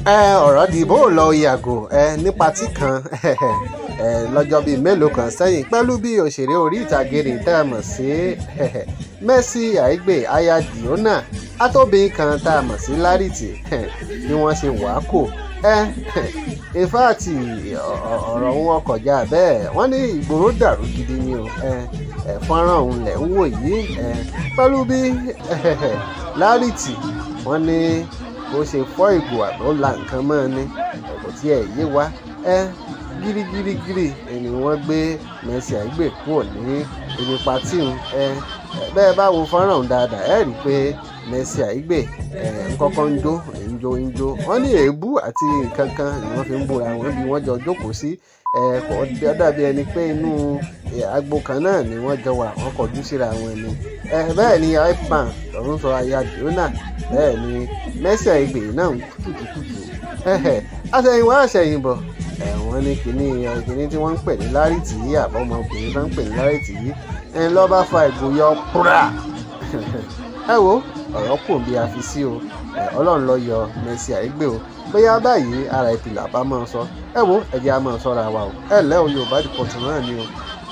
ọ̀rọ̀ dìbò lọ yàgò ní patí kan lọ́jọ́ bíi mélòó kan sẹ́yìn pẹ̀lú bí òṣèré orí ìtàgé rẹ̀ tá a mọ̀ sí Mercyaigbe aya Diona atóbìnrin kan tá a mọ̀ sí Larrit bí wọ́n ṣe wàá kò ìfáàtì ọ̀rọ̀ wọn kọjá bẹ́ẹ̀ wọ́n ní ìgboro dàrú gidi ni o fọ́nrán òun lẹ̀ ń wò yìí pẹ̀lú bí Larrit wọ́n ní bó ṣe fọ́ ìgò àbọ̀ la nǹkan mọ́ ni kò tiẹ̀ yé wa gírígírígírí ni wọ́n gbé Mercyaigbe kúrò ní ibi patí bẹ́ẹ̀ bá wo fọ́nrán òun dáadáa ẹ̀ rí i pé Mercyaigbe kọ́kọ́ ń jó wọ́n ní èébú àti nǹkan kan ni wọ́n fi ń búra wọn bí wọ́n jọ jókòó sí kò dàbí ẹni pé inú agbo kan náà ni wọ́n jọ wà wọ́n kọjú síra wọn ni bẹ́ẹ̀ ni Aigbe lọ́rùn sọ aya Diona bẹ́ẹ̀ ni Mercyaigbe náà ń kùtùkùtù àṣẹ̀yìnwá àṣẹ̀yìnbọ̀ wọ́n ní kinní tí wọ́n ń pè ní Larrit yìí àbọ̀mọbìnrin tó ń pè ní Larrit yìí ló bá fa ìgò yọ púrà ẹ wo ọ̀rọ̀ kò bí a fi sí o ọlọ́run ló yọ Mercyaigbe o bóyá báyìí ara ìpìlẹ̀ àbá máa sọ ẹ wo ẹ̀jẹ̀ a máa sọ́ra wa o ẹ lẹ́ o YorubaReports náà ni o.